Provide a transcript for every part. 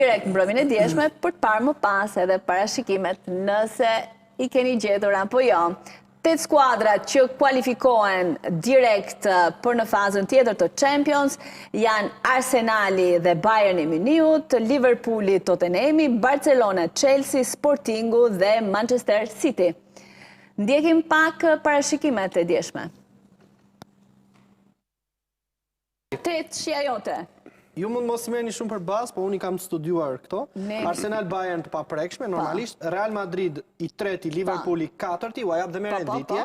direkt mbrëmjen e djeshme për të parë më pas edhe parashikimet nëse i keni gjetur apo jo. 8 skuadrat që kualifikohen direkt për në fazën tjetër të Champions janë Arsenali dhe Bayern Muniut, Liverpooli, Tottenhami, Barcelona, Chelsea, Sportingu dhe Manchester City. Ndjekim pak parashikimet e djeshme. 8 shija jote. Ju mund mos merrni shumë për bazë, po unë i kam studiuar këto. Arsenal Bayern të paprekshme, normalisht. Real Madrid i treti, Liverpooli katërti, u jap dhe merr ditje.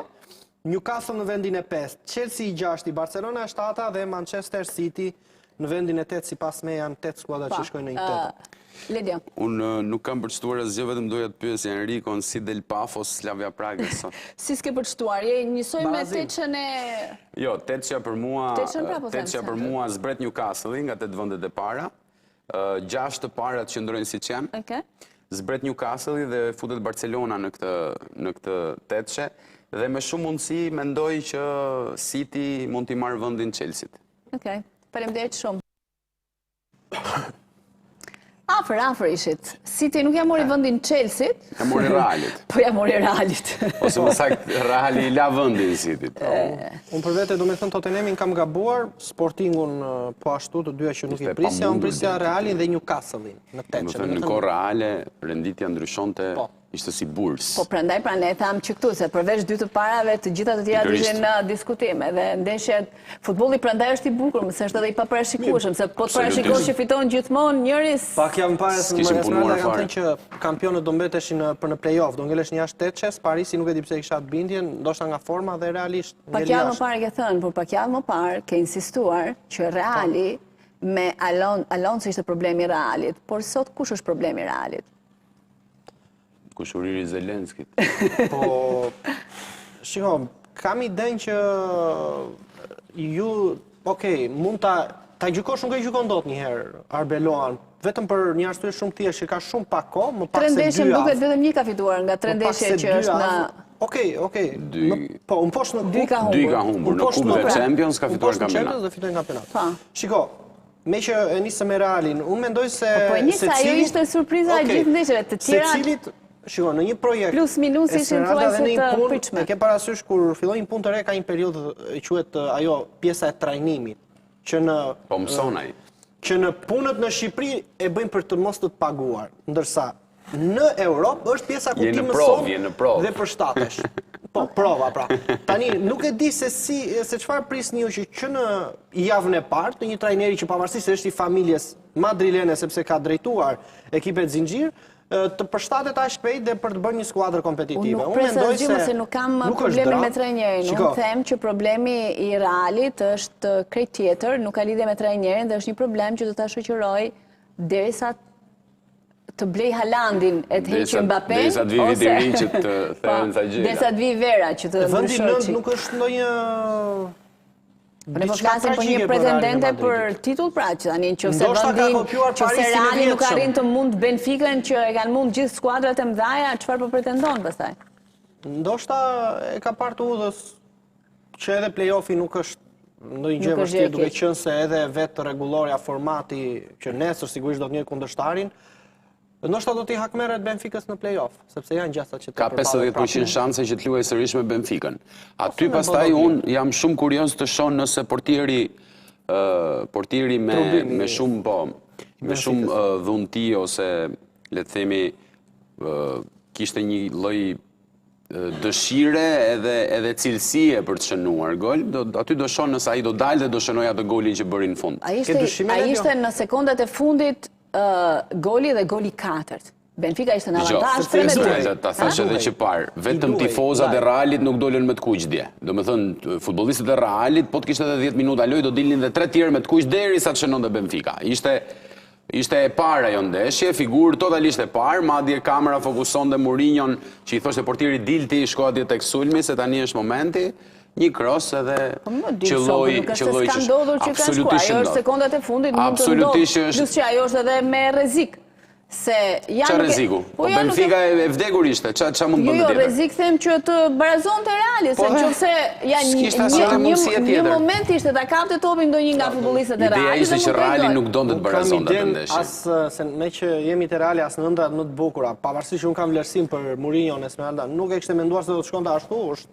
Newcastle në vendin e 5, Chelsea i 6, Barcelona e 7 dhe Manchester City në vendin e 8, sipas me janë 8 skuadra që shkojnë në 8. Ledio. Unë nuk kam përshtuar asgjë, vetëm doja të pyes Enrikon si del Pafos Slavia Praga sot. Si s'ke përshtuar, je njësoj me Teçën e... Jo, Teçja për mua zbret Newcastle nga 8 vendet e para. 6 të parat që ndrojnë siç janë. Zbret Newcastle dhe futet Barcelona në këtë Teçe dhe me shumë mundësi mendoj që City mund t'i marrë vendin Chelsea-t. Okej, faleminderit shumë. Afër ishit. City nuk ja mori vendin Chelsea-t. Ja mori Realit. Po ja mori Realit. Ose më saktë Reali i la vendin City-t. Unë për vete do me thënë Tottenhamin kam gabuar, Sportingun po ashtu të dyja që nuk i prisja, unë prisja Realin dhe Newcastle-in në Teçë. Në kohë reale, renditja ndryshonte, ishte si burs. Po prandaj e tham që këtu, se përveç dy të parave, të gjitha të tjera ishin në diskutime. Dhe ndeshjet, futbolli prandaj është i bukur, mëse është edhe i paparashikueshëm, se po të parashikosh që fiton gjithmonë njëris... Pak jam parë se më esmeralda kam thënë që kampionët do mbeteshin për në play-off, do ngelesh një jashtë Teçes, Parisi nuk e di pse kisha të bindjen, ndoshta nga forma dhe realisht ngel jashtë. Pak javë më parë ke thënë, por pak javë më parë ke insistuar që Reali me Alonso ishte problemi i Realit, por sot kush është problemi i Realit? Kushuriri Zelenskit. Po, shiko, kam idenë që ju, mund ta gjykosh, nuk e gjykon dot njëherë Arbeloan, vetëm për një arsye shumë thjeshtë që ka shumë pak kohë, më pak se 2 javë. 3 ndeshje duket vetëm një ka fituar nga 3 ndeshje që është në... Okej. Po, unë poshtë në 2 ka humbur. Në Kupën e Champions ka fituar kampionat. Dhe fitojnë kampionat. Shiko, me që e nisëm me Realin, unë mendoj se... Po e nisa, ajo ishte surpriza e gjithë ndeshjeve të tjera. Shiko, në një projekt... Plus minus ishin thuajse të pritshme. E ke parasysh kur fillojnë punë të re, ka një periudhë e quhet ajo pjesa e trajnimit, që në... Po mëson ai. Që në punët në Shqipëri e bëjnë për të mos të paguar, ndërsa në Europë është pjesa ku ti mëson dhe përshtatesh. Po, prova, pra. Tani, nuk e di se çfarë prisni ju që në javën e parë të një trajneri që pavarësisht se është i familjes madrilene sepse ka drejtuar ekipet zinxhir, të përshtatet aq shpejt dhe për të bërë një skuadër kompetitive. Unë mendoj se nuk kam probleme me trajnerin. Unë them që problemi i Realit është krejt tjetër, nuk ka lidhje me trajnerin dhe është një problem që do ta shoqëroj derisa të blej Haalandin e të heqë Mbappé. Derisa të vi Videri që të thehen sa gjëra. Derisa të vi Vera që të vendi 9 nuk është ndonjë... Ne po flasim për një pretendente për titull, pra që tani nëse Reali nuk arrin të mund Benficën që e kanë mund gjithë skuadrat e mëdha, çfarë po pretendon pastaj? Ndoshta e ka parë të udhës që edhe play-offi nuk është ndonjë gjë e vështirë, duke qenë se edhe vetë rregullorja, formati që nesër sigurisht do të njëjë kundërshtarin. Ndoshta do t'i hakmerret Benficës në play-off, sepse janë gjasa që ka 50% shanse që të luajë sërish me Benficën. Aty pastaj unë jam shumë kurioz të shoh nëse portieri me shumë dhunti ose le të themi kishte një lloj dëshire edhe cilësie për të shënuar gol, aty do shoh nëse ai do dalë dhe do shënojë atë golin që bëri në fund. Ai ishte në sekondat e fundit goli dhe goli 4. Benfica ishte në avantazh 3-2. Ta thash edhe që parë, vetëm tifozat e Realit nuk dolën me të kuq dje. Do të thënë, futbollistët e Realit, po të kishte edhe 10 minuta lojë, do dilnin dhe 3 tjerë me të kuq derisa të shënonte Benfica. Ishte e parë ajo ndeshje, figurë totalisht e parë, madje kamera fokusonte Mourinhon, që i thoshte portieri dilti, shko atje tek sulmi, se tani është momenti. Një cross edhe qëlloj që absolutisht ndodhur. Ajo është sekondat e fundit mund të ndodhë, plus që ajo është edhe me rrezik. Se qa reziku? Po Benfica e vdekur ishte, qa mund bëndë tjetër? Jo, rezik them që të barazon të Realit, se në qëfëse një moment ishte ta kapte topin do një nga futbolistët e Realit. Ideja ishte që Reali nuk donë të të barazon të ndeshje. Me që jemi të Reali as në ndrat më të bukura, pavarësisht që unë kam vlerësim për Mourinho në Esmeralda, nuk e kishte menduar se do të shkonte ashtu, është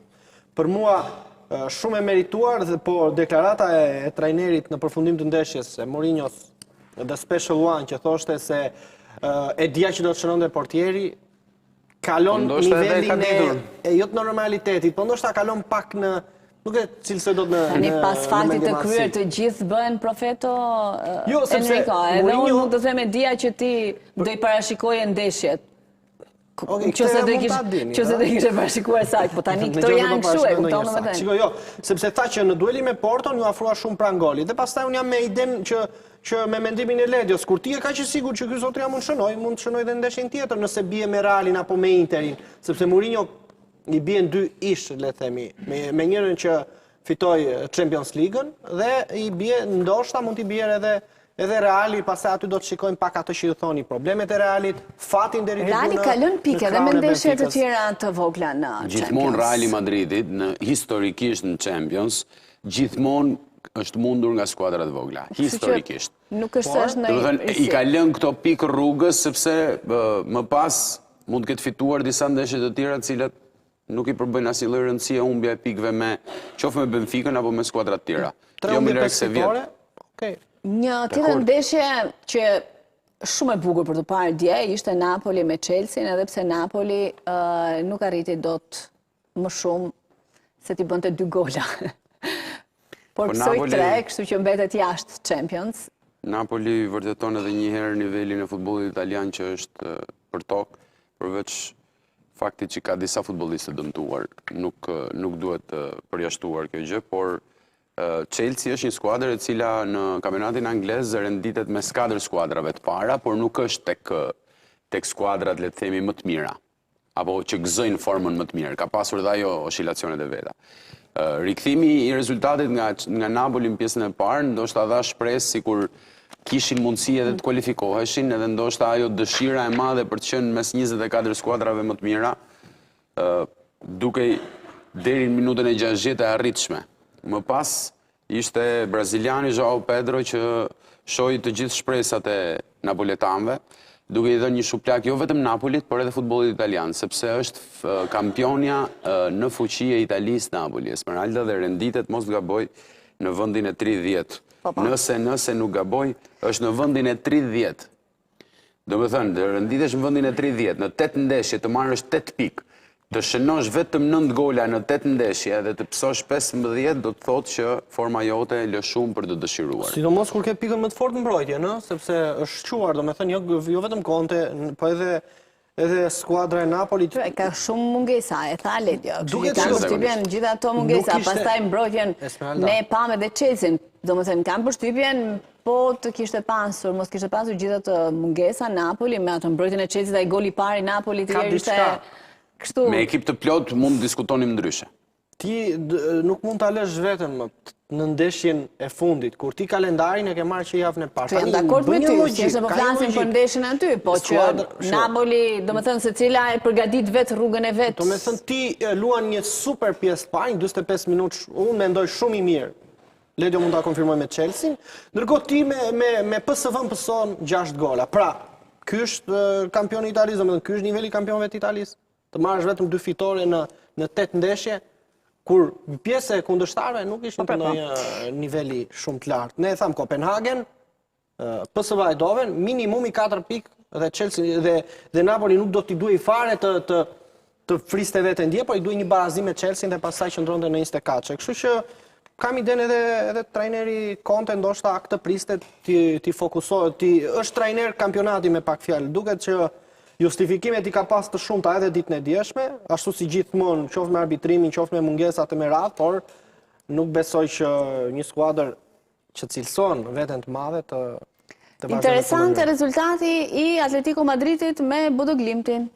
për mua shumë e merituar, po deklarata e trajnerit në përfundim të ndeshjes, e Mourinhos dhe Special One që thoshte se e dja që do të shënonde portieri, kalon nivelin e jo të normalitetit, po ndoshta kalon pak në, nuk e cilëse do të në Tani pas faktit të kryer të gjithë bëhen profeto Enrico, edhe unë nuk të them e dja që ti do i parashikoje ndeshjet. Qëse do i kishe parashikuar sakt, po tani këto janë kështu e kupton domethënë. Shiko, jo, sepse tha që në dueli me Porto ju afrua shumë pranë golit, dhe pastaj unë jam me iden që me mendimin e Ledios, kur ti e ka që sigur që ky zotria mund të shënoj dhe ndeshjen tjetër nëse bie me Realin apo me Interin, sepse Mourinho i bien dy ish, le themi, me njërin që fitoi Champions League-ën dhe i bie ndoshta mund t'i bjerë edhe Reali, pastaj aty do të shikojmë pak ato që ju thoni, problemet e Realit, fatin deri diku në Reali ka lënë pikë edhe me ndeshje të tjera të vogla në Champions. Gjithmonë Reali Madridit, historikisht në Champions, gjithmonë është mundur nga skuadrat vogla, historikisht. Nuk është në I ka lënë këto pikë rrugës, sepse më pas mund të ketë fituar disa ndeshje të tjera të cilat nuk i përbëjnë asnjë lloj rëndësie humbja e pikëve me qoftë me Benficën apo me skuadrat tjera. Jo më larg se vjet. Okej. Një tjetër ndeshje që shumë e bukur për të parë dje ishte Napoli me Chelsea, edhe pse Napoli nuk arriti dot më shumë se t'i bënte 2 gola. Por pësoj 3, kështu që mbetet jashtë Champions. Napoli vërteton edhe një herë nivelin e futbollit italian që është për tokë, përveç faktit që ka disa futbollistë dëmtuar. Nuk duhet përjashtuar kjo gjë, por Chelsea është një skuadër e cila në kampionatin anglez renditet me skadër skuadrave të para, por nuk është tek skuadrat, le të themi, më të mira, apo që gëzojnë formën më të mirë. Ka pasur dhe ajo oscilacionet e veta. Rikthimi i rezultatit nga Napoli në pjesën e parë, ndoshta dha shpresë sikur kishin mundësi edhe të kualifikoheshin, edhe ndoshta ajo dëshira e madhe për të qenë mes 24 skuadrave më të mira, duke deri në minutën e 60 e arritshme. Më pas ishte braziliani Joao Pedro që shoi të gjithë shpresat e napoletanëve, duke i dhënë një shuplak jo vetëm Napolit, por edhe futbollit italian, sepse është kampionja në fuqi e Italisë Napoli. Esmeralda dhe renditet, mos gaboj, në vendin e 30. Nëse nuk gaboj, është në vendin e 30. Do me thënë, renditesh në vendin e 30, në 8 ndeshje të marrësh 8 pikë, të shënosh vetëm 9 gola në 8 ndeshje dhe të pësosh 15, do të thotë që forma jote lë shumë për të dëshiruar. Sidomos kur ke pikën më të fortë në mbrojtje, sepse është quar, do me thënë, jo vetëm Conte, po edhe skuadra e Napolit. Ka shumë mungesa, e tha Ledio. Kanë përshtypjen gjitha ato mungesa, pastaj mbrojtjen ne pame dhe Chelsea. Do me thënë, kanë përshtypjen, po të kishte pasur, mos kishte pasur gjitha të mungesa Napoli, me ato mbrojtjen e Chelsea dhe i goli pari Napoli të jeri ishte... Me ekip të plot mund të diskutonim ndryshe. Ti nuk mund të lësh vetëm në ndeshjen e fundit, kur ti kalendarin e ke marrë që javën e parë. Të jam dakord me ty, si është po flasim për ndeshjen aty, po që Napoli, do me thënë se cila e përgatit vetë rrugën e vetë. Do me thënë ti luan një super pjesë parë, 25 minutë, unë mendoj shumë i mirë. Ledio mund ta konfirmoj me Chelsea, ndërkohë ti me PSV pëson 6 gola. Pra, ky është kampioni i Italisë, do me thënë ky është niveli kampionëve të Italisë. Të marrësh vetëm 2 fitore në 8 ndeshje, kur pjesë e kundërshtarëve nuk ishin në një niveli shumë të lartë. Ne e thamë Kopenhagen, PSV Eindhoven, minimumi 4 pikë dhe Chelsea dhe Napoli nuk do t'i duhej fare të friste veten dje, por i duhej një barazim me Chelsea dhe pastaj qëndronte në 24. Kështu që kam idenë edhe trajneri Conte ndoshta këtë priste ti fokusohet, është trajner kampionati me pak fjalë, duket që justifikimet i ka pas të shumta edhe ditën e djeshme, ashtu si gjithmonë, qoftë me arbitrimin, qoftë me mungesat e merat, por nuk besoj që një skuadër që cilëson veten të madhe të vazhdojë. Interesante rezultati i Atletico Madridit me Bodo Glimtin.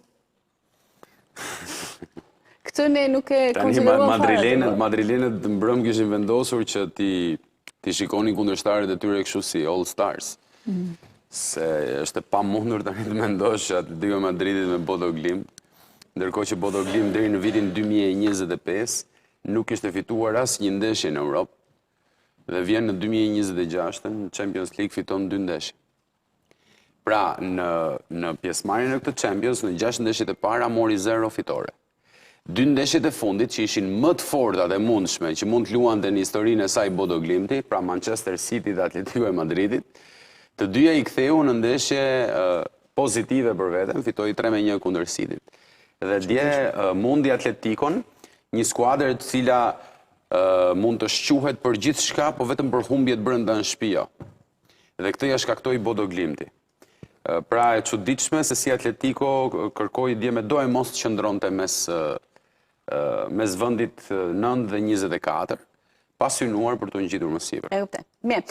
Këtë ne nuk e konsideruam fare. Madrilenët mbrëm kishin vendosur që ti shikonin kundërshtarët e tyre kështu si All Stars. se është pa mundur tani të mendosh Atletico Madridit me Bodo Glimt, ndërkohë që Bodo Glimt deri në vitin 2025 nuk ishte fituar asnjë ndeshje në Europë dhe vjen në 2026 në Champions League fiton 2 ndeshje. Pra, në pjesëmarrjen e këtë Champions, në 6 ndeshjet e para mori 0 fitore. 2 ndeshjet e fundit që ishin më të forta dhe mundshme, që mund të luante në historinë e saj Bodo Glimti, pra Manchester City dhe Atletico e Madridit, të dyja i ktheu në ndeshje pozitive për veten, fitoi 3-1 kundër Cityt. Dhe dje mundi Atletikon, një skuadër e cila mund të shquhet për gjithçka, po vetëm për humbjet brenda në shtëpi. Dhe këtë ja shkaktoi Bodo Glimti. Pra e çuditshme se si Atletico kërkoi dje me do e mos të qëndronte mes vendit 9 dhe 24, pa synuar për të ngjitur më sipër. E kuptoj. Mirë.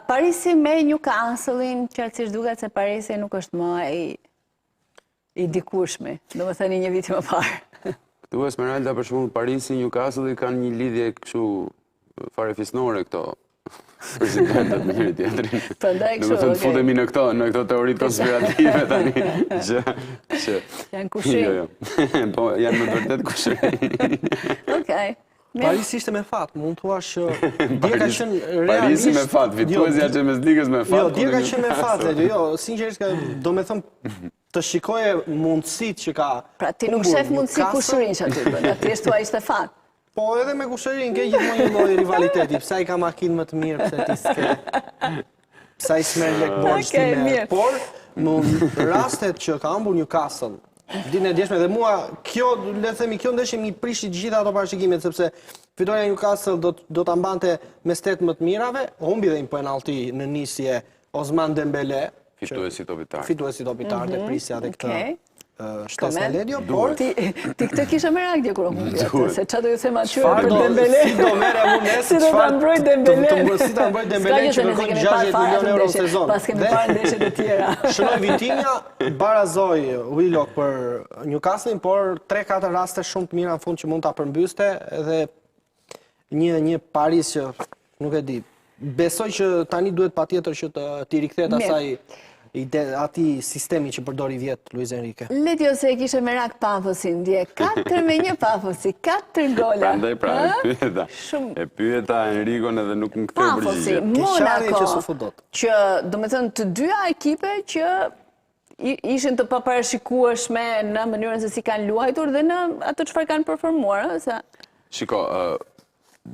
Parisi me Newcastle-in, qartësisht duket se Parisi nuk është më i dikurshmi, domethënë një vit më parë. Këtu Esmeralda për shembull Parisi, Newcastle kanë një lidhje kështu fare fisnore këto. Presidentët me njëri tjetrin. Në thënë futemi në këto teoritë konspirative tani. Janë kushëri. Po, janë më të vërtet kushëri. Okej. Parisi ishte me fat, mund të thuash dje ka qenë realisht. Parisi me fat, fituesja e Champions League-s me fat. Jo, dje ka qenë me fat, jo, sinqerisht do me thëmë të shikoje mundësit që ka. Pra ti nuk shef mundësi kushërinë që aty, nga thjesht thua ishte fat. Po edhe me kushërin, ke gjithmonë një lloj rivaliteti. Pse ai ka makinë më të mirë, pse ti s'ke. Pse ai s'merr lek borxh ti merr. Por në rastet që ka humbur Newcastle, ditën e djeshme dhe mua kjo, le të themi, kjo ndeshje mi prishi të gjitha ato parashikimet sepse fitoria e Newcastle do ta mbante me 8 më të mirave, humbi dhe një penallti në nisje Osman Dembele, fituesi topitar. Fituesi topitar dhe prisja dhe këtë shtes në ledjo, por ti këtë kisha merak dje kur humbja, se çfarë do ju them aty për Dembele. Si do merre unë, si do ta mbroj Dembele. Si ta mbroj Dembele që kërkon 60 milionë euro në sezon. Pas kemi parë ndeshjet e tjera. Shënoi Vitinha, barazoi Willock për Newcastle, por 3-4 raste shumë të mira në fund që mund ta përmbyste dhe një Paris që nuk e di. Besoj që tani duhet patjetër që të rikthehet asaj ati sistemi që përdori vjetë Luis Enrique. Leti ose e kishe merak Pafosin, dje 4-1 Pafosi, 4 gola. Prandaj pra, e pyeta Enricon edhe nuk më ktheu përgjigje. Monaco, që do me thënë të dyja ekipe që ishin të paparashikueshme në mënyrën se si kanë luajtur dhe në ato çfarë kanë performuar. Shiko,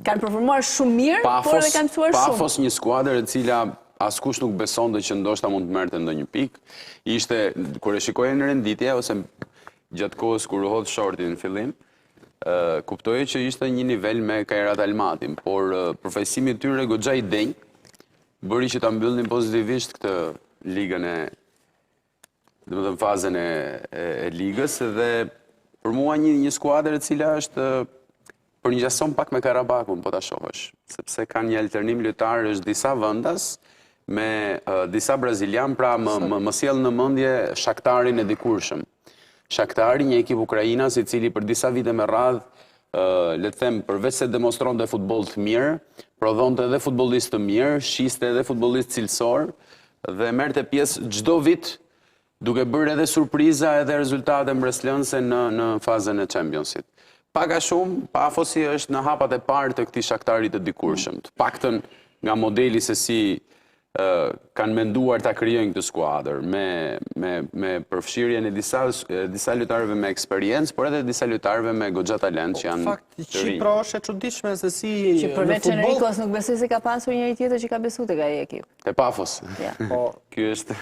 kanë performuar shumë mirë, por edhe kanë mësuar shumë. Pafos një skuadër e cila askush nuk besonte që ndoshta mund të merrte ndonjë pikë. Ishte kur e shikoje në renditje ose gjatë kohës kur u hodh shorti në fillim, kuptoje që ishte një nivel me Kairat Almatin, por përfaqësimi i tyre goxha i denj bëri që ta mbyllnin pozitivisht këtë ligën domethënë fazën e ligës dhe për mua një skuadër e cila është përngjason pak me Karabakun, po ta shohësh, sepse kanë një alternim lojtar është disa vendas me disa brazilian, pra më sjell në mendje Shaktarin e dikurshëm. Shaktari, një ekip ukrainas i cili për disa vite me radhë, le të them, përveç se demonstronte futboll të mirë, prodhonte edhe futbollistë të mirë, shiste edhe futbollistë cilësor dhe merrte pjesë çdo vit duke bërë edhe surpriza edhe rezultate mbreslënëse në fazën e Championship. Pak a shumë, Pafosi është në hapat e parë të këtij Shaktarit të dikurshëm, të paktën nga modeli se si kanë menduar ta krijojnë këtë skuadër me përfshirjen e disa lojtarëve me eksperiencë, por edhe disa lojtarëve me goxha talent që janë. Në fakt, Çipra është e çuditshme se si që përveç Enricos nuk besoj se ka pasur njëri tjetër që ka besuar tek ai ekip. Te Pafos. Po, ky është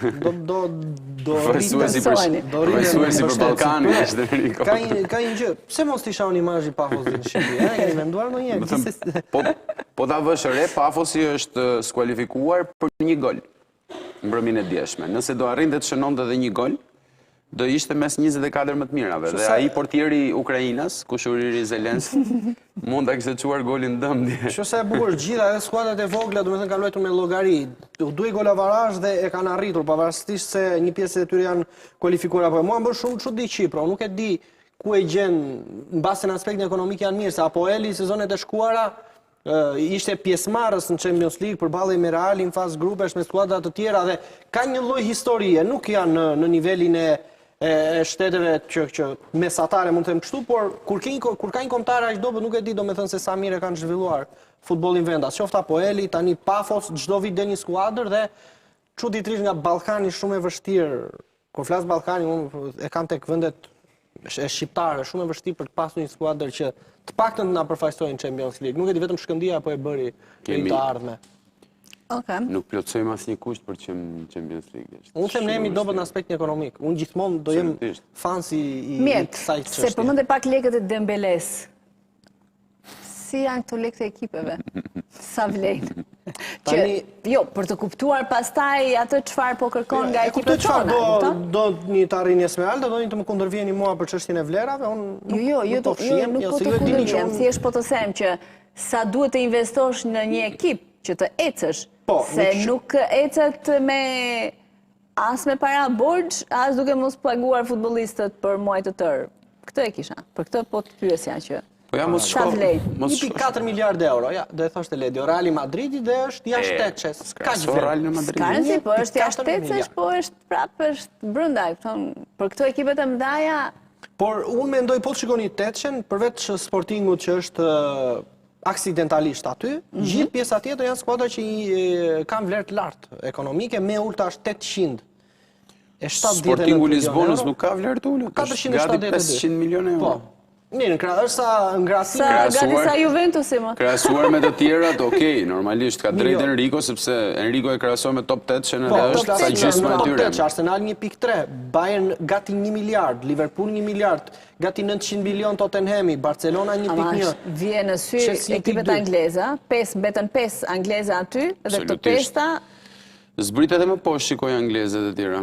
do rrisuesi për Ballkanin është Enrico. Ka një gjë. Pse mos t'i shohni imazhin Pafosit në Shqipëri? Keni menduar ndonjëherë? Po ta vësh re, Pafosi është skualifikuar për 1 gol në mbrëmjen e djeshme. Nëse do arrinte të shënonte edhe 1 gol, do ishte mes 24 më të mirave. Dhe ai portieri Ukrainas, Kushuriri Zelenski, mund ta kishte çuar golin dëm dje. Kështu sa e bukur gjitha edhe skuadrat e vogla, domethënë kanë luajtur me llogari. U duaj gol avarazh dhe e kanë arritur, pavarësisht se një pjesë e tyre janë kualifikuar apo. Mua më bën shumë çudi Çipra, nuk e di ku e gjen mbase në aspektin ekonomik janë mirë, se Apoeli sezonet e shkuara ishte pjesëmarrës në Champions League përballej me Realin në fazë grupesh me skuadra të tjera dhe ka një lloj historie, nuk janë në nivelin e shteteve që mesatare mund të them kështu, por kur ka një kombëtar aq dobët nuk e di domethënë se sa mirë kanë zhvilluar futbollin vendas. Qoftë Apoeli, tani Pafos, çdo vit del një skuadër dhe çuditërisht nga Ballkani shumë e vështirë. Kur flas Ballkani, unë e kam tek vendet shqiptare, shumë e vështirë për të pasur një skuadër që të paktën na përfaqësojnë në Champions League. Nuk e di vetëm Shkëndija apo e bëri në të ardhme. Nuk plotësojmë asnjë kusht për Champions League. Unë them ne jemi dobët në aspektin ekonomik. Unë gjithmonë do jem fans i kësaj çështje. Se përmendë pak lekët e Dembeles. Si janë këto lekët e ekipeve? Sa vlejnë? Jo, për të kuptuar pastaj atë çfarë po kërkon nga ekipet tona. Do një të arrini Esmeralda, do një të më kundërvjeni mua për çështjen e vlerave? Jo, nuk po të kundërvjen. Thjesht po të them që sa duhet të investosh në një ekip që të ecësh, se nuk ecet me as me para borxh, as duke mos paguar futbollistët për muaj të tërë. Këtë e kisha. Për këtë po të pyesja që sa vlejt? 1.4 miliardë euro, ja, do e thoshte Ledi. Reali Madridi dhe është jashtë tetëshes. Ka që Reali Madridi. Ka rëndësi, po është jashtë tetëshes, po është prapë është brenda. Për këto ekipet e mëdhaja. Por unë mendoj po të shikoni tetëshen, përveç Sportingut që është aksidentalisht aty, gjithë pjesa tjetër janë skuadra që kanë vlerë të lartë ekonomike, me ulta është 800. Sportingu Lisbonës nuk ka vlerë të ulët, është gati 500 milion euro. Mirë, është sa ngrasi. Gati sa Juventusi, më. Krahasuar me të tjerat, okej, normalisht ka drejt Enrico, sepse Enrico e krahasoi me top 8 që në është sa gjysma e tyre. Arsenal 1.3, Bayern gati 1 miliard, Liverpool 1 miliard, gati 900 milion Tottenhami, Barcelona 1.1. Vje në sy ekipet angleza, betën 5 angleza aty, dhe të 5-ta zbrit edhe më poshtë shikoj anglezët e tjera.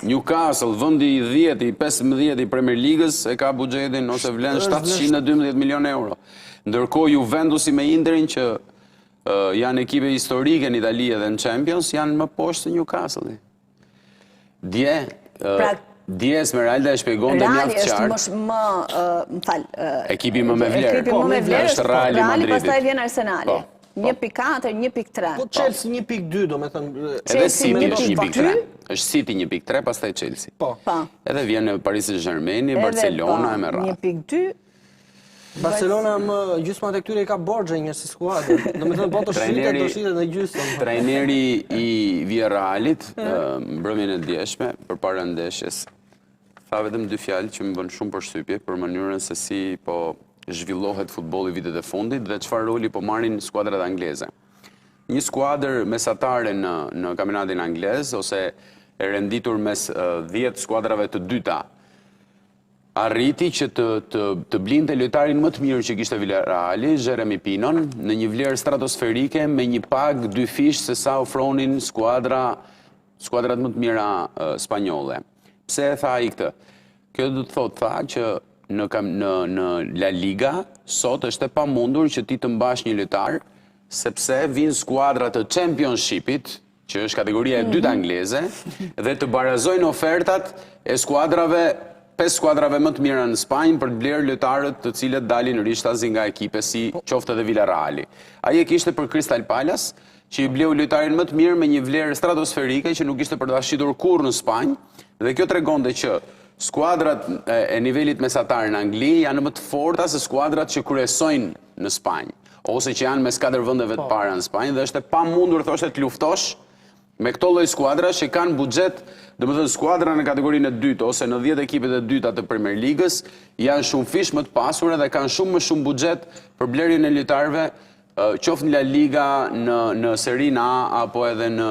Newcastle, vendi i 10, i 15 i Premier Ligës e ka buxhetin ose vlen 712 milion euro. Ndërkohë Juventusi me Interin që janë ekipe historike në Itali dhe në Champions janë më poshtë se Newcastle. Dje Esmeralda e shpjegon dhe mjaft qartë. Ekipi më me vlerë është Reali Madridit. Pastaj vjen Arsenali. 1.4, 1.3. Po Chelsea 1.2, do me thënë. Edhe City është 1.3. është City 1.3, pastaj Chelsea. Po. Edhe vjen Paris Saint-Germain, Barcelona e me radhë. 1.2. Barcelona më gjysmat e këtyre i ka borxhe një si skuadër. Do me thënë po të shritet në gjysmë. Trajneri i Villarrealit, mbrëmjen e djeshme, përpara ndeshjes, tha vetëm 2 fjalë që më bën shumë përshtypje për mënyrën se si po zhvillohet futbolli vitet e fundit dhe çfarë roli po marrin skuadrat angleze. Një skuadër mesatare në kampionatin anglez ose e renditur mes 10 skuadrave të dyta arriti që të blinte lojtarin më të mirë që kishte Villarreali, Jeremy Pinon, në një vlerë stratosferike me një pagë 2 fish se sa ofronin skuadrat më të mira spanjolle. Pse e tha ai këtë? Kjo do të thotë që në La Liga, sot është e pamundur që ti të mbash një lojtar, sepse vinë skuadrat të Championshipit, që është kategoria e dytë angleze, dhe të barazojnë ofertat e skuadrave, 5 skuadrave më të mira në Spanjë për të blerë lojtarët të cilët dalin rishtazi nga ekipe si qoftë edhe Villarreali. Ai e kishte për Crystal Palace, që i bleu lojtarin më të mirë me një vlerë stratosferike që nuk ishte për ta shitur kurrë në Spanjë, dhe kjo tregonte që skuadrat e nivelit mesatar në Angli janë më të forta se skuadrat që kryesojnë në Spanjë, ose që janë mes 4 vendeve të para në Spanjë, dhe është e pamundur thoshte të luftosh me këto lloj skuadra që kanë buxhet, domethënë skuadra në kategorinë e dytë ose në 10 ekipet e dyta të Premier Ligës janë shumë fish më të pasura dhe kanë shumë më shumë buxhet për blerjen e lojtarëve, qoftë në La Liga, në Serie A apo edhe në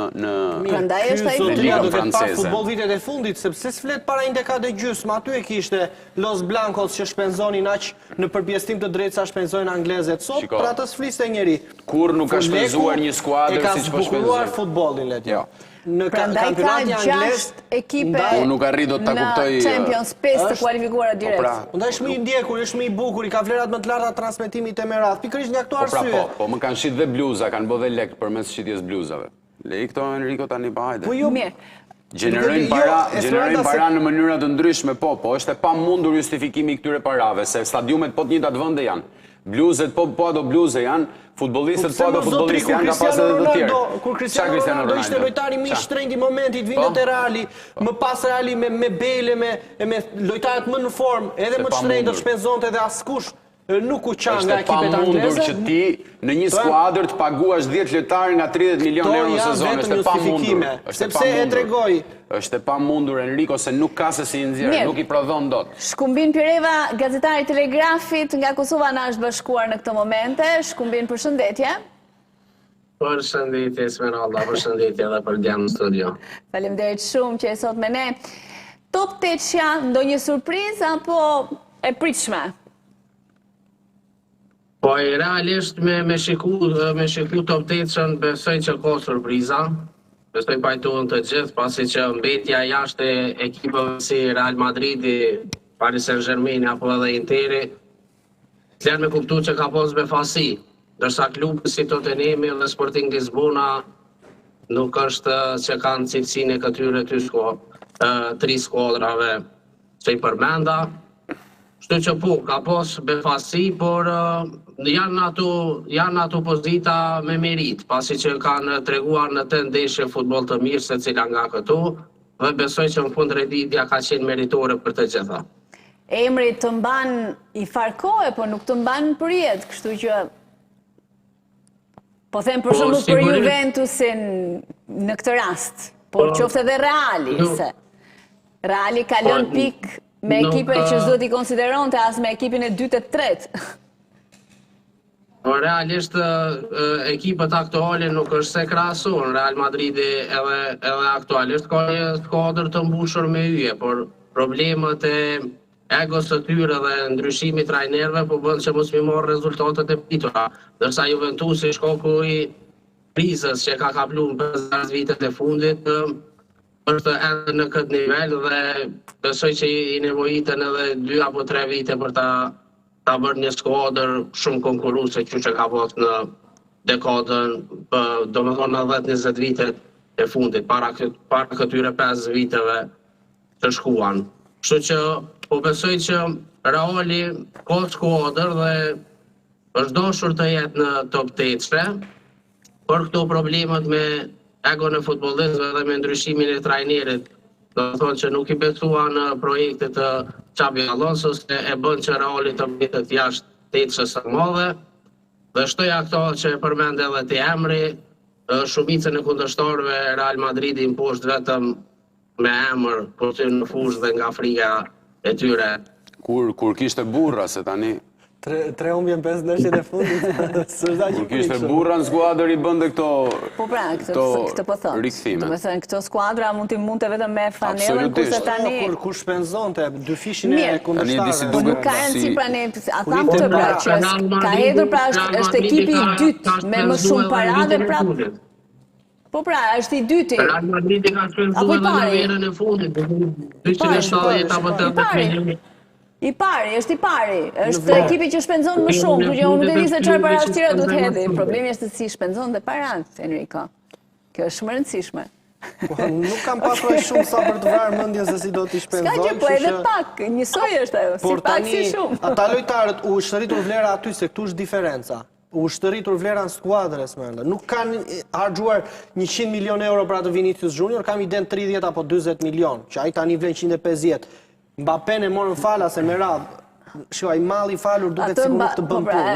ligën franceze. Futboll vitet e fundit, sepse s'flet para një dekade gjysmë, aty e kishte Los Blancos që shpenzonin aq në përpjestim të drejtë sa shpenzojnë anglezët sot, për atë s'fliste njeri. Kur nuk ka shpenzuar një skuadër siç po shpenzuar. E ka zbukuruar futbollin le të. Në kampionatin anglez ekipe nuk arrit do ta kuptoj Champions 5 të kualifikuara direkt. Ndaj është më i ndjekur, është më i bukur, i ka vlerat më të larta transmetimit e merat. Pikërisht nga këto arsye. Po më kanë shit dhe bluza, kanë bërë dhe lek përmes shitjes bluzave. Lej këto Enrico tani pa hajde. Po jo mirë. Gjenerojnë para në mënyra të ndryshme, po është e pamundur justifikimi i këtyre parave, se stadiumet po të njëjtat vende janë. Bluzet, po ato bluze janë, futbollistët po ato futbollistë janë, ka pas edhe të tjerë. Kur Cristiano Ronaldo ishte lojtari më i shtrenjtë i momentit, vindet e Reali, më pas Reali me Bale, me lojtarët më në formë, edhe më të shtrenjtë të shpenzonte edhe askush nuk u qanë nga ekipet angleze. Është pa mundur që ti në një skuadër të paguash 10 lojtarë nga 30 milion euro në sezon, është pa mundur. Sepse e tregoj. Është pa mundur Enrico se nuk ka se si nxjerrë, nuk i prodhon dot. Shkumbin Pireva, gazetari i Telegrafit nga Kosova na është bashkuar në këto momente. Shkumbin, përshëndetje. Përshëndetje Esmeralda, përshëndetje edhe për djamë në studio. Faleminderit shumë që e sot me ne. Top 8 ndonjë surprizë apo e pritshme? Po realisht me shiku top 8-ën besoj që ka surpriza. Besoj pajtohen të gjithë, pasi që mbetja jashtë ekipëve si Real Madridi, Paris Saint-Germain apo edhe Interi, janë me kuptu që ka pas befasi. Ndërsa klubë si Tottenhami dhe Sporting Lisbona nuk është që kanë cilësinë e këtyre 3 skuadrave që i përmenda. Shtu që po, ka pas befasi, por janë ato pozita me merit, pasi që kanë treguar në të ndeshje futbol të mirë se cila nga këtu, dhe besoj që në fund reditja ka qenë meritore për të gjitha. Emri të mban i farkohe, po nuk të mban për jetë, kështu që po them për shembull për Juventusin në këtë rast, por qoftë edhe Reali, se Reali ka lënë pikë me ekipe që s'do t'i konsideron të as me ekipin e 2 e 3. Realisht, ekipët aktuale nuk është se krahasohen. Real Madridi edhe aktualisht ka një skuadër të mbushur me hyje, por problemet e egos të tyre dhe ndryshimi trajnerëve po bën që mos mi marrë rezultatet e pritura. Ndërsa Juventusi shkaku i krizës që ka kapluar në 50 vitet e fundit, është edhe në këtë nivel dhe besoj që i nevojiten edhe 2 apo 3 vite për ta bërë një skuadër shumë konkurruese që ka pas në dekadën, domethënë në 10-20 vitet e fundit, para këtyre 5 viteve të shkuan. Kështu që po besoj që Reali ka skuadër dhe është dashur të jetë në top 8, për këto problemet me egon e futbollistëve dhe me ndryshimin e trajnerit, do të thonë që nuk i besua në projekte të Xabi Alonso, se e bën që Reali të mbetet jashtë 8 së madhe, dhe shtoja këto që e përmend edhe ti emri, shumicën e kundërshtarëve Real Madridi imposhtë vetëm me emër, por ty në fushë dhe nga frika e tyre. Kur kishte burra, se tani... 3 humbjen 5 ndeshjet e fundit. Kur kishte burra në skuadër i bënde këto Po pra, këtë po thotë. Rikthime. Do të thënë këto skuadra mund të vetëm me fanelën, kurse tani kur shpenzonte dy fishin e kundërshtarëve. Po nuk ka rëndësi pra ne ata këtë pra që ka hedhur pra është ekipi i dytë me më shumë para dhe pra po pra, është i dyti. Real Madridi ka shpenzuar edhe në verën e fundit, 270 apo 80 I pari, është i pari. Është ekipi që shpenzon më shumë, por unë nuk e di se çfarë parash tjera duhet hedhi. Problemi është se si shpenzon dhe parat, Enrico. Kjo është shumë e rëndësishme. Nuk kam pasur aq shumë sa për të vrarë mendjen se si do t'i shpenzoj. Ska që po edhe pak, njësoj është ajo, si pak si shumë. Ata lojtarët u shtëritur vlera aty se këtu është diferenca. U shtëritur vlera në skuadrës, Merla. Nuk kanë harxuar 100 milion euro për atë Vinicius Junior, kam iden 30 apo 40 milion, që ai tani vlen 150. Mbappé e morën falas e me radhë. Shiko, ai malli falur duket sikur nuk të bën punë.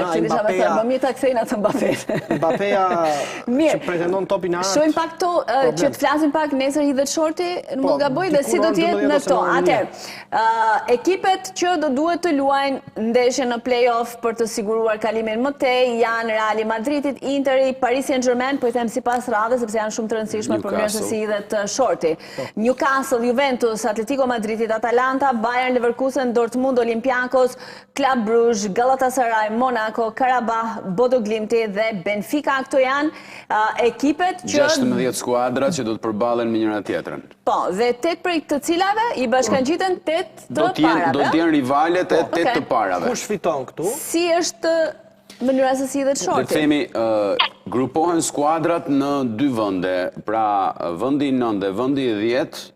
Më mirë ta kthejnë atë Mbappé. Mbappéja që pretendon topin e Shohim pak to që të flasim pak nesër hidhet shorti, nuk gaboj dhe si do të jetë në to. Atëherë, ekipet që do duhet të luajnë ndeshjen në play-off për të siguruar kalimin më tej janë Real Madridit, Interi, Paris Saint-Germain, po i them sipas radhës sepse janë shumë të rëndësishme për mënyrën se si hidhet shorti. Newcastle, Juventus, Atletico Madridit, Atalanta, Bayern Leverkusen, Dortmund, Olympiakos, Club Brugge, Galatasaray, Monaco, Karabah, Bodo Glimti dhe Benfica. Këto janë ekipet që... 16 skuadra që do të përballen me njëra tjetrën. Po, dhe 8 prej të cilave i bashkangjiten 8 të parave. Do t'jenë rivalet e 8 të parave. Kush fiton këtu? Si është mënyra se si hidhet shorti? Do të themi, grupohen skuadrat në 2 vende. Pra, vendi 9 dhe vendi 10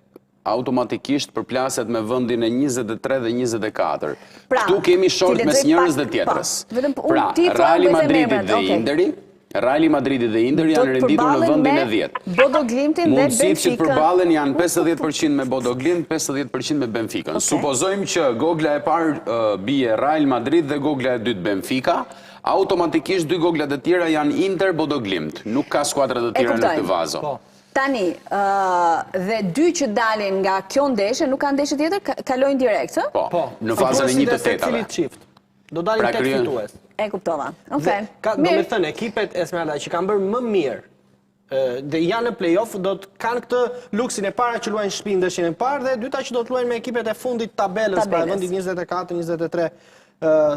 automatikisht përplaset me vendin e 23 dhe 24. Këtu kemi short mes njërës dhe tjetrës. Pra, Reali Madridit dhe Interi janë renditur në vendin e 10. Mundësit që të përbalen janë 50% me Bodo Glimt, 50% me Benfica. Supozojmë që gogla e parë bie Real Madrid dhe gogla e dytë Benfica, automatikisht dy goglat e tjera janë Inter, Bodo Glimt. Nuk ka skuadra të tjera në këtë vazo. Tani, dhe dy që dalin nga kjo ndeshje, nuk ka ndeshje tjetër, kalojnë direkt, ë? Po, në fazën e 1/8. Do dalin 8 fitues. E kuptova. Do me thënë, ekipet Esmeralda që kanë bërë më mirë dhe janë në play-off, do të kanë këtë luksin e para që luajnë shtëpi ndeshjen e parë dhe dyta që do të luajnë me ekipet e fundit tabelës, pra vendit 24, 23,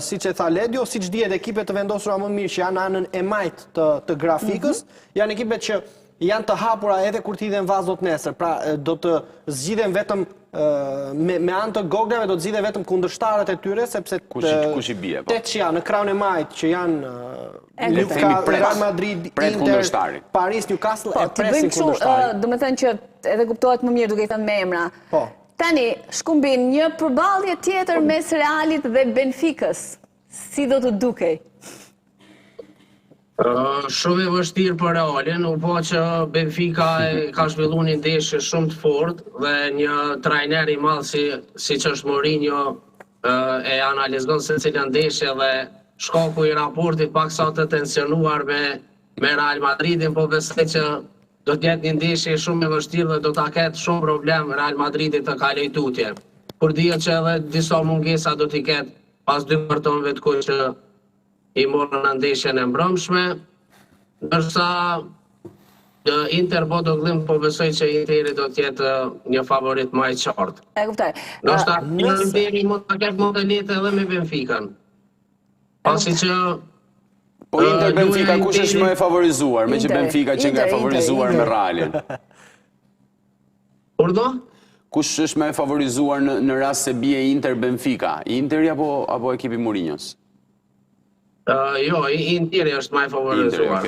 siç e tha Ledio, siç dihet ekipet të vendosura më mirë që janë anën e majtë të grafikës, janë ekipet që janë të hapura edhe kur t'i dhe në vazot nesër, pra do të zgjidhen vetëm me anë të goglave, do të zgjidhen vetëm kundërshtarët e tyre, sepse kush i bie, po. 8 që janë në krahun e majtë, që janë Real Madrid, Inter, Paris, Newcastle, e presin kundërshtarin. Do me thënë që edhe kuptohet më mirë duke i thënë me emra. Tani, shkumbin, një përballje tjetër mes Realit dhe Benficës, si do të dukej? Shumë e vështirë për Realin, u po që Benfica ka zhvilluar një ndeshje shumë të fortë dhe një trajner i madh si që është Mourinho e analizon secilën ndeshje dhe shkaku i raportit paksa të tensionuar me Real Madridin, po besoj që do të jetë një ndeshje shumë e vështirë dhe do ta ketë shumë problem Real Madridit të kalojë tutje. Kur dihet që edhe disa mungesa do t'i ketë pas 2 kartonëve të kuq që i morën në ndeshjen e mbrëmshme, ndërsa Inter Bodo Glimt po besoj që Interi do t'jetë një favorit më i qartë. E kuptoj. Ndoshta Interi mund ta ketë më të lehtë edhe me Benfican. Pasi që po Inter Benfica kush është më e favorizuar, me që Benfica që nga e favorizuar me Realin? Kurdo? Kush është më e favorizuar në rast se bie Inter Benfica? Interi apo ekipi Mourinhos? Jo, Interi është më i favorizuar.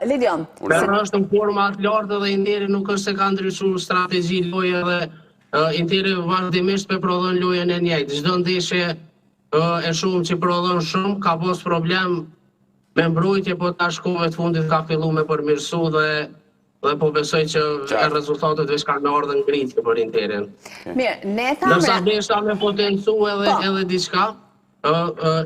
Lidion. Është në forma të lartë dhe Interi nuk është se ka ndryshuar strategji loje dhe Interi vazhdimisht po prodhon lojën e njëjtë. Çdo ndeshje e shumë që prodhon shumë, ka pas problem me mbrojtje, po tash kohëve të fundit ka filluar me përmirësu dhe po besoj që rezultatet veç kanë ardhur ngritje për Interin. Mirë, ne thamë. Nësa desha me potencu edhe diçka,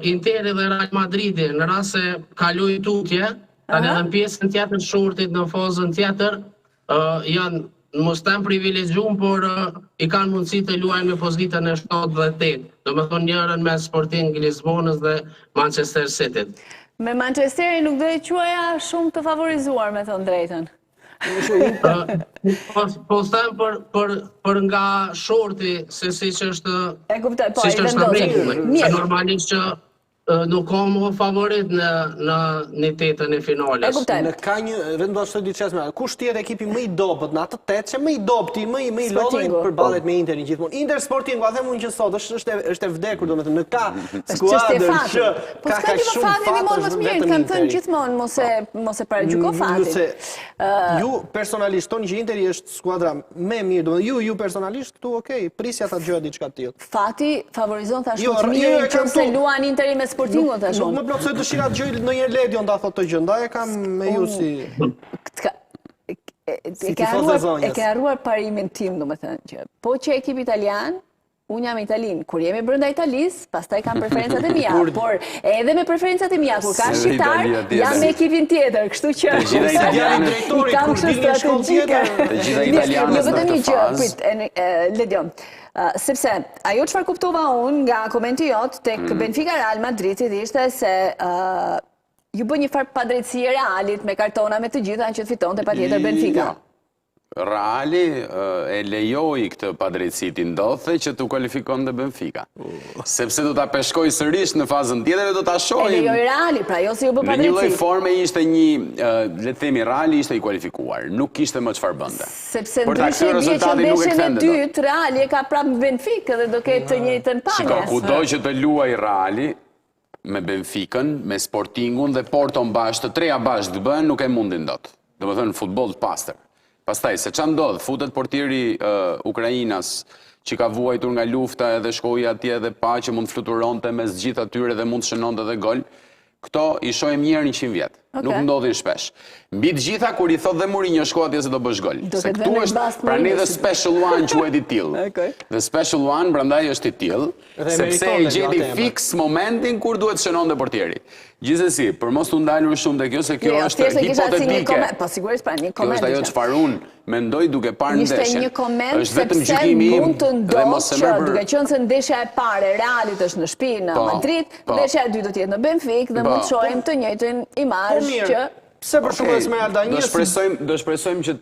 Interi dhe Real Madridi në rast se kaloi tutje, tani edhe në pjesën tjetër shortit në fazën tjetër, janë mos të privilegjuar, por i kanë mundësi të luajnë me pozitën e 7 dhe 8. Do me thonë njërën me Sporting Lisbonës dhe Manchester City. Me Manchesteri nuk do e quaja shumë të favorizuar, me thonë drejtën. Po them për nga shorti se si që është mirë. Normalisht që nuk ka më favorit në një tetën e finales. Në ka një, vetëm do të thoj diçka më. Kush tjetë ekipi më i dobët në atë tetë, që më i dobët, më i lodhur përballet me Interin gjithmonë. Inter Sporting, a them unë që sot është e vdekur, domethënë në ka skuadër që ka kaq shumë fatë. Kanë thënë gjithmonë mos e paragjyko fatin. Ju personalisht toni që Interi është skuadra më e mirë, domethënë ju personalisht këtu okay, prisja ta dëgjoj diçka të tillë. Fati favorizon tash më mirë nëse luan Interi me Sportingun tash. Nuk më plotësoj dëshira të gjoj ndonjëherë Ledion ta thotë të gjë. Ndaj e kam me ju si e ke harruar parimin tim, domethënë që po që ekip italian, unë jam italin. Kur jemi brenda Italisë, pastaj kam preferencat e mia, por edhe me preferencat e mia, kur ka shqiptar, jam me ekipin tjetër, kështu që të gjitha italianët kur dilin në shkollë tjetër, të gjitha italianët në këtë fazë. Ledion, sepse ajo çfarë kuptova unë nga komenti jot tek Benfica Real Madridit ishte se ju bë një farë padrejtësie Realit me kartona me të gjitha që të fitonte patjetër Benfica. Reali e lejoi këtë padrejtësi ti ndodhte që të kualifikon dhe Benfica. Sepse do ta peshkoj sërish në fazën tjetër e do ta shohim. E lejoi Reali, pra jo si u bë padrejtësi. Në një lloj forme ishte një, le të themi, Reali ishte i kualifikuar, nuk kishte më çfarë bënte. Sepse ndryshe bie që ndeshjen e dytë Reali e ka prapë Benfica dhe do ketë të njëjtën pamje. Shiko, kudo që të luaj Reali me Benficën, me Sportingun dhe Porton bashkë, të treja bashkë të bëhen, nuk e mundin dot. Domethënë futboll të pastër. Pastaj, se që ndodhë, futet portieri Ukrainas, që ka vuajtur nga lufta edhe shkoi atje dhe pa që mund fluturonte mes gjithë atyre dhe mund shënonte dhe gol, këto i shohim një herë 100 vjet. Nuk ndodhin shpesh. Mbi të gjitha kur i thot dhe Mourinho shko atje se do bësh gol. Se këtu është prani dhe special one quhet i tillë. Dhe special one prandaj është i tillë, sepse e gjeti fix momentin kur duhet shënonte portieri. Gjithsesi, për mos u ndalur shumë te kjo se kjo është hipotetike. Po sigurisht pra një Kjo koment. është ajo çfarë unë mendoj duke parë ndeshjen. Ishte një koment Është vetëm sepse gjykimi im mund të dhe mos ndodhë e që merr duke qenë se ndeshja e parë e Realit është në shtëpi në Madrid, ndeshja e dytë do të jetë në Benfica dhe mund të shohim të njëjtin imazh që pse për shembull Esmeralda do shpresojmë që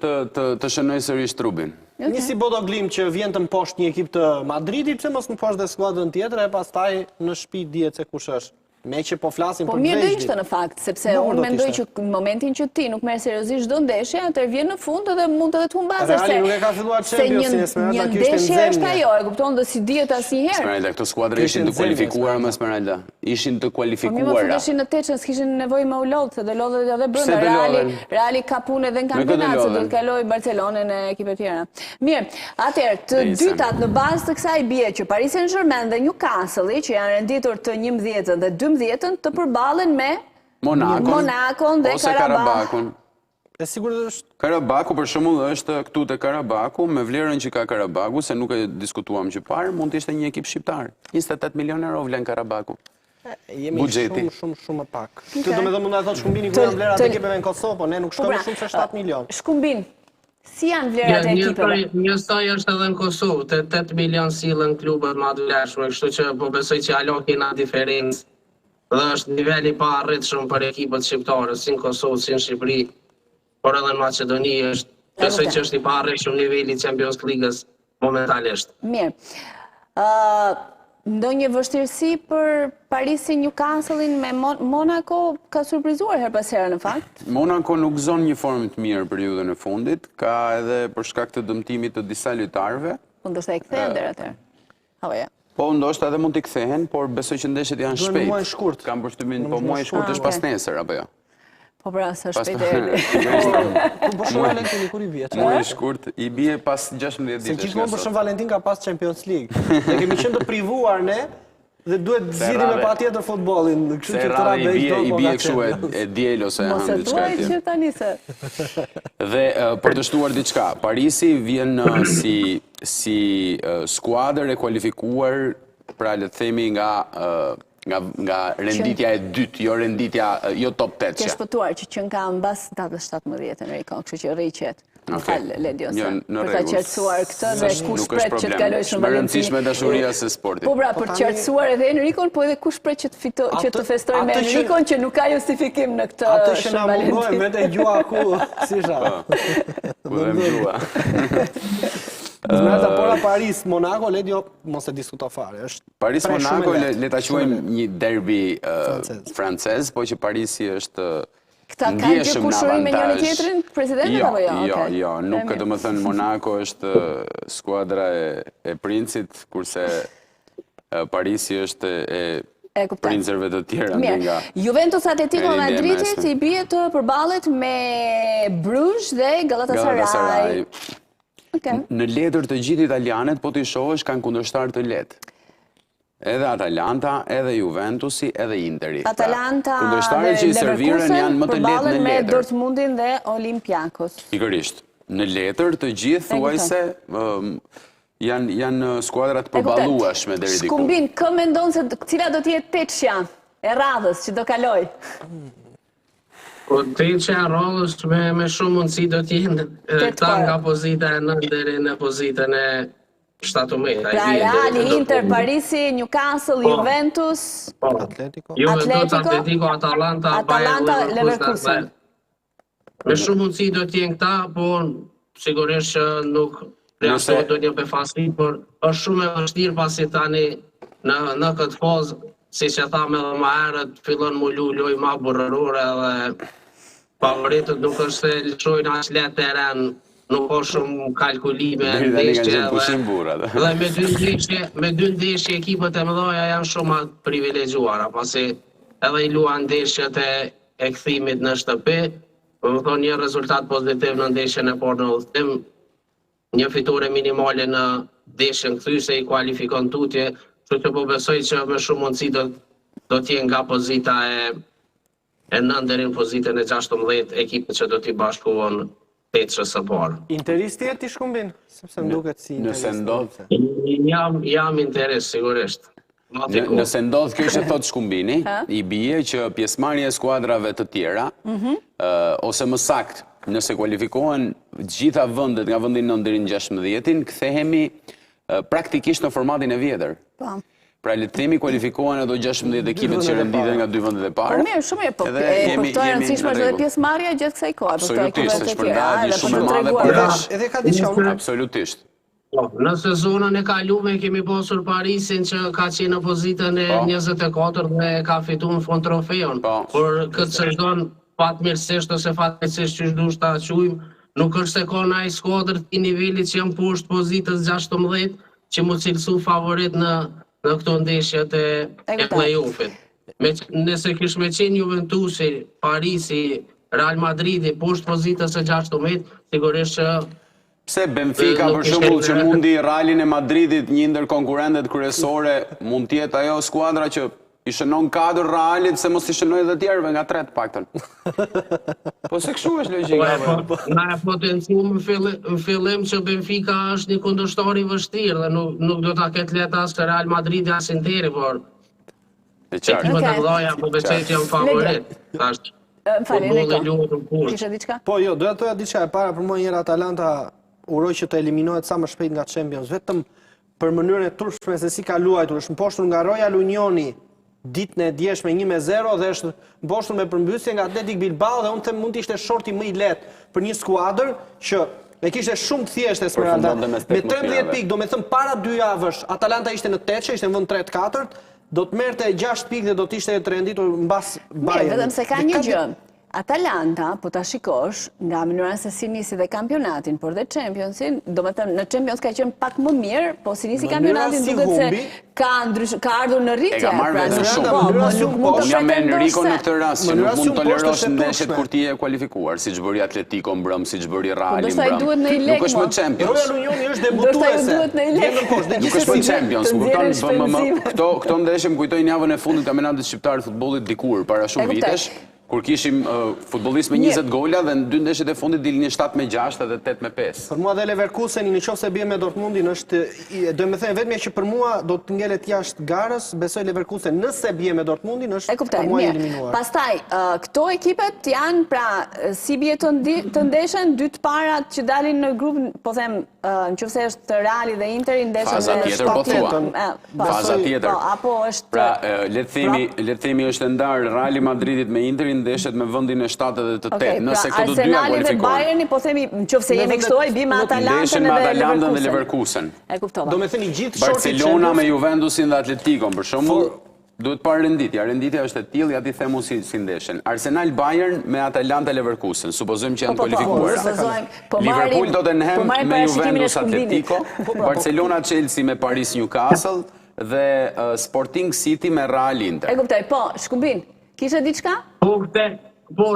të shënoj sërish trupin. Një si Bodo Glimt që vjen të mposhtë një ekip të Madridit, pse mos mposhtë dhe skuadrën tjetër e pastaj në shtëpi dihet se kush është. Me që po flasim për mirë do ishte në fakt, sepse unë mendoj që në momentin që ti nuk merr seriozisht çdo ndeshje, atëherë vjen në fund edhe mund edhe të humbasë se nuk e ka filluar Champions League, Esmeralda kishte nxenë. Një ndeshje është ajo, e kupton dhe si dihet asnjëherë. Esmeralda, këto skuadra ishin të kualifikuara më Esmeralda. Ishin të kualifikuara. Po mirë, futeshin në Teçën, s'kishin nevojë me u lodh, se do lodhet edhe brenda. Reali ka punë edhe në kampionat, se do të kalojë Barcelonën e ekipet tjera. Mirë, atëherë të dytat në bazë të kësaj bie që Paris Saint-Germain dhe Newcastle, që janë renditur të 11-ën dhe 12-ën, të përballen me Monakon dhe Karabakun. E sigurt është Karabaku për shembull është këtu te Karabaku me vlerën që ka Karabaku, se nuk e diskutuam që parë, mund të ishte një ekip shqiptar. 28 milionë euro vlen Karabaku. Jemi shumë pak. Ti domethënë mund ta thosh Shkumbini ku janë vlerat e ekipeve në Kosovë, po ne nuk shkojmë shumë se 7 milionë. Shkumbin, si janë vlerat e ekipeve? Njësoj është edhe në Kosovë, 8 milion sillen klubet më të lëshme, kështu që po besoj që alo kena diferencë. Dhe është niveli pa arritshëm për ekipet shqiptare, si në Kosovë, si në Shqipëri, por edhe në Maqedoni është, besoj që është i pa arritshëm niveli Champions League-s momentalisht. Mirë. Ndonjë vështirësi për Parisin Newcastle-in me Monaco ka surprizuar her pas here në fakt? Monaco nuk zon një formë të mirë periudhën e fundit, ka edhe për shkak të dëmtimit të disa lojtarëve. Po ndoshta e kthehen deri atëherë. Apo ja. Po, ndoshta edhe mund t'i kthehen, por besoj që ndeshjet janë shpejt. Muaj shkurt. Kam përshtypjen, po muaj shkurt është pas nesër apo jo? Po pra, sa shpejt erdhi. Po shumë Valentini kur i vjet. Muaj shkurt i bie pas 16 ditësh. Se gjithmonë për Shën Valentin ka pas Champions League. Ne kemi qenë të privuar ne dhe duhet zgjidhim me patjetër futbollin, kështu që të radhë i bie kështu e diel ose mos e thuaj që tani se. Dhe për të shtuar diçka, Parisi vjen si skuadër e kualifikuar, pra le të themi nga renditja e dytë, jo top 8. Ke shpëtuar që qënë ka mbas datës 17 në Rikon, kështu që rri qetë. Më falë, Lediose, për ta qertësuar këtë dhe ku shpret që të kaloj shumë Valentin. Më rëndësishme dashuria se sporti. Po pra, për qertësuar edhe Enrikon, po edhe ku shpret që të festoj me Enrikon, që nuk ka justifikim në këtë Atë që na mungojmë, vete gjua ku, si sha. Ku dhe më gjua. Zmerta pora Paris, Monaco, Ledio, mos e diskuto fare. Paris, Monaco, le ta quajmë një derbi francez, po që Parisi është këta kanë gjë kushërim me njëri tjetrin, presidentet apo jo? Jo, nuk do të thënë Monaco është skuadra e princit, kurse Parisi është e princërve të tjerë nga Juventus Atletico Madridit i bie të përballet me Bruges dhe Galatasaray. Në letër të gjithë italianet, po t'i shohësh kanë kundërshtar të lehtë. Edhe Atalanta, edhe Juventusi, edhe Interi. Atalanta dhe Leverkusen përballen me Dortmundin dhe Olympiakos. Pikërisht. Në letër të gjithë thuajse janë skuadrat përballueshme deri diku. Shkumbin, kë mendon se cila do të jetë teçja e radhës që do kaloj? Po teçja e radhës me shumë mundësi do të jenë këta nga pozita e 9 deri në pozitën e 17. Pra Reali, Inter, Parisi, Newcastle, Juventus, Atletico, Atalanta, Leverkusen. Me shumë mundësi do të jenë këta, po sigurisht që nuk reasohet do një befasi, por është shumë e vështirë pasi tani në këtë fazë, si që thamë edhe më herët, fillon mu loj ma burrërore dhe favoritët nuk është se lëshojnë aq lehtë teren, nuk ka shumë kalkulime ndeshje dhe me dy ndeshje ekipët e mëdhaja janë shumë privilegjuara, pasi edhe i luan ndeshjet e kthimit në shtëpi një rezultat pozitiv në ndeshjen e parë në udhëtim, një fitore minimale në ndeshjen kthyese i kualifikon tutje, kështu që po besoj që me shumë mundësi do t'jenë nga pozita e 9 deri në pozitën e 16 ekipet që do t'i bashkohen tetëshës së parë. Interist tjetër ti Shkumbin? Sepse më duket si Nëse ndodh, jam interes sigurisht. nëse ndodh kjo që thot Shkumbini, i bie që pjesëmarrja e skuadrave të tjera, ose më sakt, nëse kualifikohen gjitha vendet nga vendi 9 deri në 16-in, kthehemi praktikisht në formatin e vjetër. Pra le të themi kualifikohen ato 16 ekipet që renditen nga 2 vendet e parë. Po mirë, shumë po e rëndësishme është edhe pjesëmarrja gjatë kësaj kohe, Absolutisht, është përndajë shumë e madhe për edhe ka diçka. Absolutisht. Në sezonën e kaluar kemi pasur Parisin që ka qenë në pozitën e 24 dhe ka fituar në fund trofeun. Por këtë sezon fatmirësisht ose fatkeqësisht që duhet ta quajmë, nuk është se ka ndaj skuadër të nivelit që janë poshtë pozitës 16 që mu cilësu favorit në këto ndeshjet e play-offit. Nëse kish me qenë Juventusi, Parisi, Real Madridi, poshtë pozitës e 16, sigurisht që pse Benfica për shembull që mundi Realin e Madridit, një ndër konkurrentet kryesore, mund të jetë ajo skuadra që i shënon 4 Realit se mos i shënoi edhe tjerëve nga 3 paktën. Po se kështu është logjika. Na e potenciuam në fillim që Benfica është një kundërshtar i vështirë dhe nuk do ta ketë lehtë as Real Madridi as Interi, por ekipat e mëdha po besoj që janë favorit. Tash futbolli luhet në kurs. Kishe diçka? Po jo, doja të thoya diçka e para për mua njëra Atalanta uroj që të eliminohet sa më shpejt nga Champions, vetëm për mënyrën e turpshme se si ka luajtur, është mposhtur nga Royal Unioni ditën e djeshme 1-0 dhe është mposhtur me përmbysje nga Athletic Bilbao dhe unë them mund të ishte shorti më i lehtë për një skuadër që e kishte shumë të thjeshtë Esmeralda. Me 13 pikë, do me thënë para 2 javësh, Atalanta ishte në teçe, ishte në vend 3-4, do të merrte 6 pikë dhe do të ishte të renditur mbas Bayernit. Vetëm se ka një gjë. Atalanta, po ta shikosh, nga mënyra se si nisi dhe kampionatin, por dhe Championsin, do me thëmë, në Champions ka qenë pak më mirë, po si nisi kampionatin duket se ka ardhur në rritje. E ka marrë vetë shumë. Nuk jam me Enrico në këtë rast, që nuk mund të tolerosh ndeshjet kur ti je kualifikuar, siç bëri Atletico mbrëm, siç bëri Reali mbrëm. Nuk është më Champions. Royal Unioni është debutuese. Nuk është më Champions. Këto ndeshje më kujtojnë javën e fundit kampionatit shqiptar të futbollit dikur para shumë vitesh. Kur kishim futbollist me 20 gola dhe në 2 ndeshjet e fundit dilnin 7-6 edhe 8-5. Për mua dhe Leverkuseni nëse bie me Dortmundin është, do të thënë vetëm që për mua do të ngelet jashtë garës, besoj Leverkusen nëse bie me Dortmundin është për mua i eliminuar. Pastaj këto ekipet janë pra si bie të ndeshën dy të parat që dalin në grup, po them nëse është Reali dhe Interi ndeshën faza tjetër po thua. Faza tjetër. Apo është pra le të themi është ndar Reali Madridit me Interin ndeshet me vendin e 7 dhe të 8. Nëse këto dy ja kualifikohen. Dhe Bayerni, po themi, nëse jemi kështu, i bie me Atalantën dhe Leverkusen. E kuptova. Do me thënë gjithë shorti Barcelona me Juventusin dhe Atletikon, për shembull, duhet parë renditja. Renditja është e tillë, ja ti themu si ndeshen. Arsenal Bayern me Atalanta Leverkusen, supozojmë që janë kualifikuar. Liverpool Tottenham me Juventus Atletico, Barcelona Chelsea me Paris Newcastle dhe Sporting City me Real Inter. E kuptoj, po, Shkumbin, kishe diçka? Po,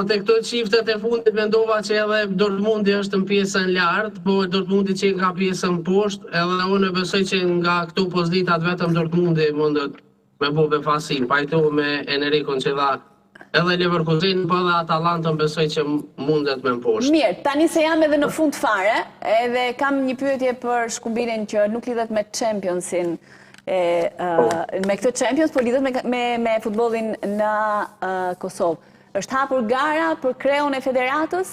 te këto çiftet e fundit mendova që edhe Dortmundi është në pjesën lart, po Dortmundi që ka pjesën poshtë, edhe unë besoj që nga këto pozitat vetëm Dortmundi mundet me bo befasin. Pajtohu me Enricon që dha edhe Leverkusen, po dhe Atalantën besoj që mundet me poshtë. Mirë, tani se jam edhe në fund fare, edhe kam një pyetje për Shkumbinin që nuk lidhet me Championsin, me këtë Champions, por lidhet me futbollin në Kosovë. Është hapur gara për kreun e federatës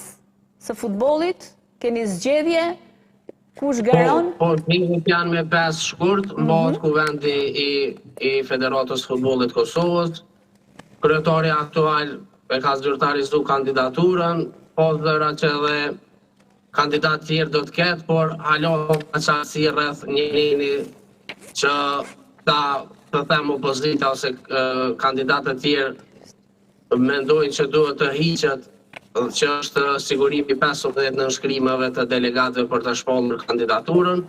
së futbollit? Keni zgjedhje? Kush garon? Po, tingët janë me 5 shkurt, mbahet kuvendi i Federatës Futbollit Kosovës. Kryetari aktual e ka zyrtarizu kandidaturën, po dhëra që edhe kandidat tjerë do të ketë, por halo ka qartësi rreth njërini që ta të them opozita ose kandidatët tjerë mendojnë që duhet të hiqet, që është sigurimi 15 nënshkrimeve të delegatëve për të shpallur kandidaturën.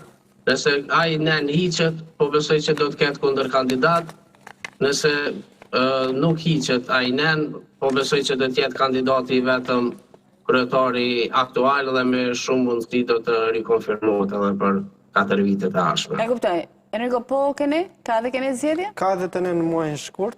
Nëse ai nën hiqet, po besoj që do të ketë kundër kandidat. Nëse nuk hiqet ai nën, po besoj që do të jetë kandidati vetëm kryetari aktual dhe me shumë mundësi do të rikonfirmohet edhe për 4 vitet e ardhshme. E kuptoj. Enrico, po keni? Ka dhe keni zgjedhje? Ka dhe të ne në muajin shkurt.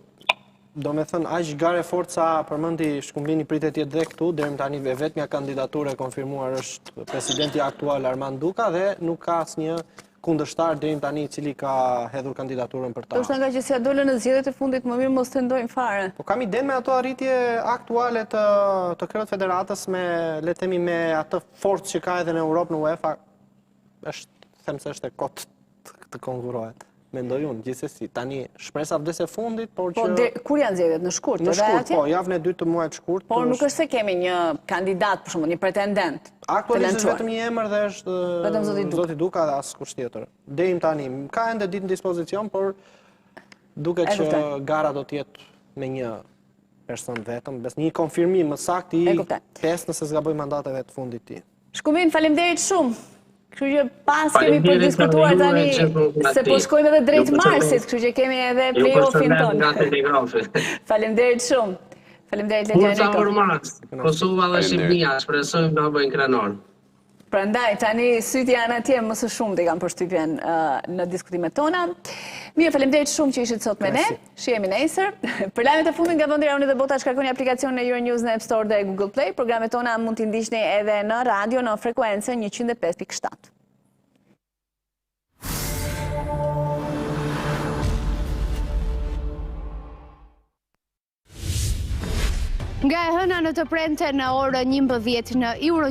Do me thënë, aq gare forca përmendi Shkumbini pritet jetë dhe këtu, deri tani vetmja kandidaturë e konfirmuar është presidenti aktual Armand Duka dhe nuk ka asnjë kundërshtar deri tani i cili ka hedhur kandidaturën për ta. Është nga që si ja dolën në zgjedhjet e fundit, më mirë mos tendojnë fare. Po kam iden me ato arritje aktuale të kryeut federatës me, le të themi, me atë forcë që ka edhe në Europë në UEFA, them se është e kot të konkurohet. Mendoj unë, gjithsesi. Tani, shpresa vdes e fundit, por që... Po, kur janë zgjedhjet? Në shkurt? Në shkurt, po, javën e 2 të muajit shkurt. Por nuk është se kemi një kandidat, për shembull, një pretendent. Aktualisht është vetëm një emër dhe është Zoti Duka dhe askush tjetër. Deri tani, ka ende ditë në dispozicion, por duket që gara do të jetë me një person vetëm, një konfirmim më saktë i 5 nëse zgaboj mandateve të fundit të tij. Shkumbin, faleminderit shumë. Kështu që pas kemi për diskutuar tani se po shkojmë edhe drejt Marsit, kështu që kemi edhe play-offin tonë. Faleminderit shumë. Faleminderit Legja Enrico. Kur sa Mars, Kosova dhe Shqipëria shpresojmë ta bëjnë krenor. Prandaj tani sytë janë atje më së shumti kanë përshtypjen në diskutimet tona. Mirë, faleminderit shumë që ishit sot me ne. Shihemi nesër. Për lajmet e fundit nga vendi Rauni dhe Bota, shkarkoni aplikacionin e Euronews në App Store dhe Google Play. Programet tona mund t'i ndiqni edhe në radio në frekuencën 105.7. Nga e hëna në të premte në orën 11 në Euronews